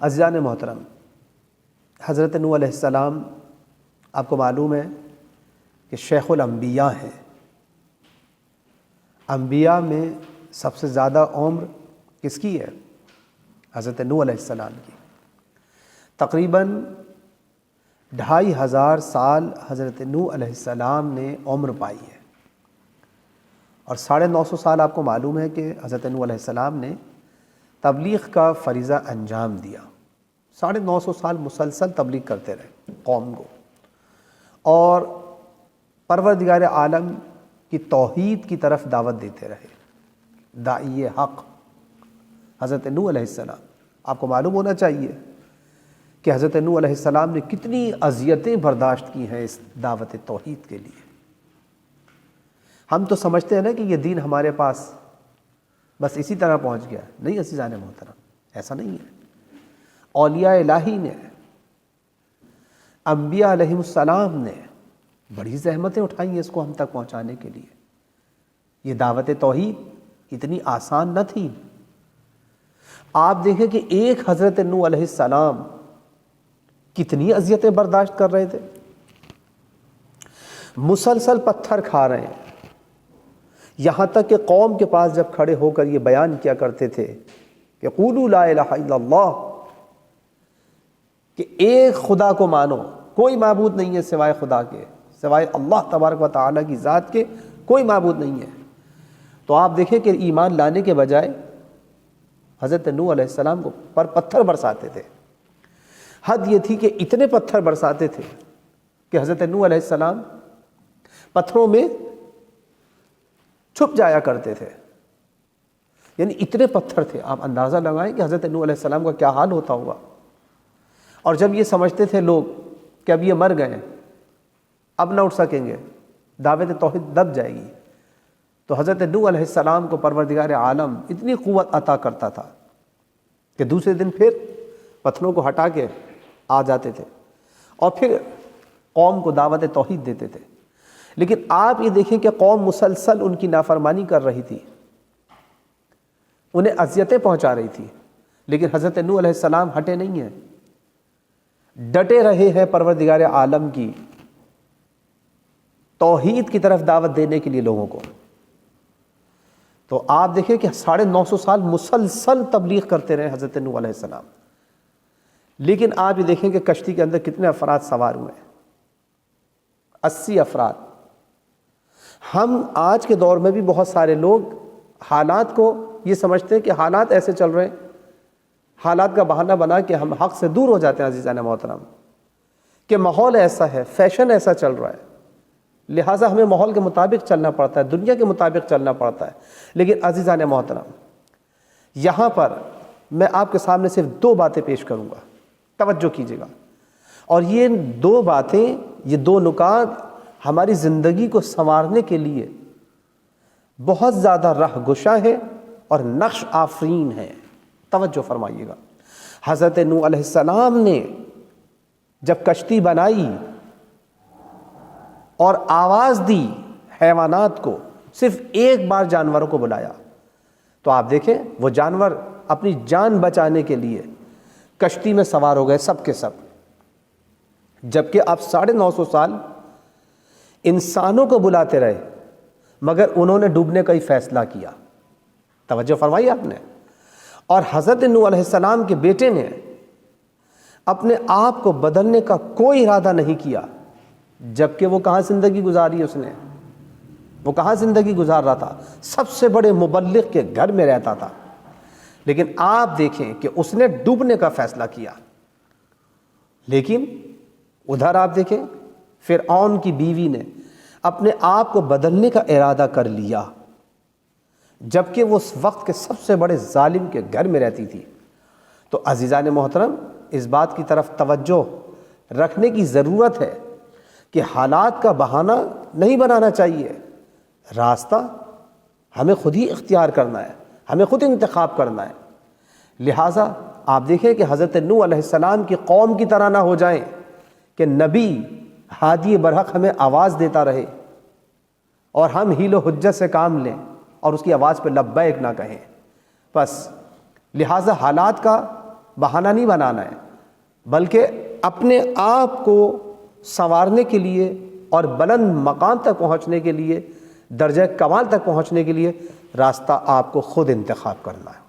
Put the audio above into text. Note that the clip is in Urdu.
عزیزان محترم، حضرت نوح علیہ السلام آپ کو معلوم ہے کہ شیخ الانبیاء ہیں۔ انبیاء میں سب سے زیادہ عمر کس کی ہے؟ حضرت نوح علیہ السلام کی۔ تقریباً 2500 سال حضرت نوح علیہ السلام نے عمر پائی ہے، اور 950 سال آپ کو معلوم ہے کہ حضرت نوح علیہ السلام نے تبلیغ کا فریضہ انجام دیا۔ 950 سال مسلسل تبلیغ کرتے رہے قوم کو، اور پروردگار عالم کی توحید کی طرف دعوت دیتے رہے۔ داعی حق حضرت نوح علیہ السلام، آپ کو معلوم ہونا چاہیے کہ حضرت نوح علیہ السلام نے کتنی اذیتیں برداشت کی ہیں اس دعوت توحید کے لیے۔ ہم تو سمجھتے ہیں نا کہ یہ دین ہمارے پاس بس اسی طرح پہنچ گیا، نہیں عزیزان محترم، ایسا نہیں ہے۔ اولیاء الہی نے، انبیاء علیہ السلام نے بڑی زحمتیں اٹھائی ہیں اس کو ہم تک پہنچانے کے لیے۔ یہ دعوت توحید اتنی آسان نہ تھی۔ آپ دیکھیں کہ ایک حضرت نوح علیہ السلام کتنی اذیتیں برداشت کر رہے تھے، مسلسل پتھر کھا رہے ہیں، یہاں تک کہ قوم کے پاس جب کھڑے ہو کر یہ بیان کیا کرتے تھے کہ قولوا لا الہ الا اللہ، کہ ایک خدا کو مانو، کوئی معبود نہیں ہے سوائے خدا کے، سوائے اللہ تبارک و تعالیٰ کی ذات کے کوئی معبود نہیں ہے۔ تو آپ دیکھیں کہ ایمان لانے کے بجائے حضرت نوح علیہ السلام کو پر پتھر برساتے تھے۔ حد یہ تھی کہ اتنے پتھر برساتے تھے کہ حضرت نوح علیہ السلام پتھروں میں چھپ جایا کرتے تھے، یعنی اتنے پتھر تھے۔ آپ اندازہ لگائیں کہ حضرت نوح علیہ السلام کا کیا حال ہوتا ہوگا۔ اور جب یہ سمجھتے تھے لوگ کہ اب یہ مر گئے، اب نہ اٹھ سکیں گے، دعوت توحید دب جائے گی، تو حضرت نوح علیہ السلام کو پروردگار عالم اتنی قوت عطا کرتا تھا کہ دوسرے دن پھر پتھروں کو ہٹا کے آ جاتے تھے اور پھر قوم کو دعوت توحید دیتے تھے۔ لیکن آپ یہ دیکھیں کہ قوم مسلسل ان کی نافرمانی کر رہی تھی، انہیں اذیتیں پہنچا رہی تھی، لیکن حضرت نوح علیہ السلام ہٹے نہیں ہیں، ڈٹے رہے ہیں پروردگار عالم کی توحید کی طرف دعوت دینے کے لیے لوگوں کو۔ تو آپ دیکھیں کہ 950 سال مسلسل تبلیغ کرتے رہے حضرت نوح علیہ السلام۔ لیکن آپ یہ دیکھیں کہ کشتی کے اندر کتنے افراد سوار ہوئے ہیں، 80 افراد۔ ہم آج کے دور میں بھی بہت سارے لوگ حالات کو یہ سمجھتے ہیں کہ حالات ایسے چل رہے ہیں، حالات کا بہانہ بنا کے ہم حق سے دور ہو جاتے ہیں عزیزان محترم، کہ ماحول ایسا ہے، فیشن ایسا چل رہا ہے، لہٰذا ہمیں ماحول کے مطابق چلنا پڑتا ہے، دنیا کے مطابق چلنا پڑتا ہے۔ لیکن عزیزان محترم، یہاں پر میں آپ کے سامنے صرف 2 باتیں پیش کروں گا، توجہ کیجیے گا، اور یہ 2 باتیں، یہ 2 نکات ہماری زندگی کو سنوارنے کے لیے بہت زیادہ راہ گشا ہے اور نقش آفرین ہے۔ توجہ فرمائیے گا۔ حضرت نوح علیہ السلام نے جب کشتی بنائی اور آواز دی حیوانات کو، صرف ایک بار جانوروں کو بلایا، تو آپ دیکھیں وہ جانور اپنی جان بچانے کے لیے کشتی میں سوار ہو گئے سب کے سب، جبکہ آپ 950 سال انسانوں کو بلاتے رہے مگر انہوں نے ڈوبنے کا ہی فیصلہ کیا۔ توجہ فرمائی آپ نے۔ اور حضرت نوح علیہ السلام کے بیٹے نے اپنے آپ کو بدلنے کا کوئی ارادہ نہیں کیا، جبکہ وہ کہاں زندگی گزاری، اس نے وہ کہاں زندگی گزار رہا تھا؟ سب سے بڑے مبلغ کے گھر میں رہتا تھا، لیکن آپ دیکھیں کہ اس نے ڈوبنے کا فیصلہ کیا۔ لیکن ادھر آپ دیکھیں فرعون کی بیوی نے اپنے آپ کو بدلنے کا ارادہ کر لیا، جبکہ وہ اس وقت کے سب سے بڑے ظالم کے گھر میں رہتی تھی۔ تو عزیزان محترم، اس بات کی طرف توجہ رکھنے کی ضرورت ہے کہ حالات کا بہانہ نہیں بنانا چاہیے، راستہ ہمیں خود ہی اختیار کرنا ہے، ہمیں خود انتخاب کرنا ہے۔ لہٰذا آپ دیکھیں کہ حضرت نوح علیہ السلام کی قوم کی طرح نہ ہو جائیں کہ نبی ہادی برحق ہمیں آواز دیتا رہے اور ہم حیل و حجت سے کام لیں اور اس کی آواز پہ لبیک نہ کہیں۔ بس لہٰذا حالات کا بہانہ نہیں بنانا ہے، بلکہ اپنے آپ کو سنوارنے کے لیے اور بلند مقام تک پہنچنے کے لیے، درجہ کمال تک پہنچنے کے لیے راستہ آپ کو خود انتخاب کرنا ہے۔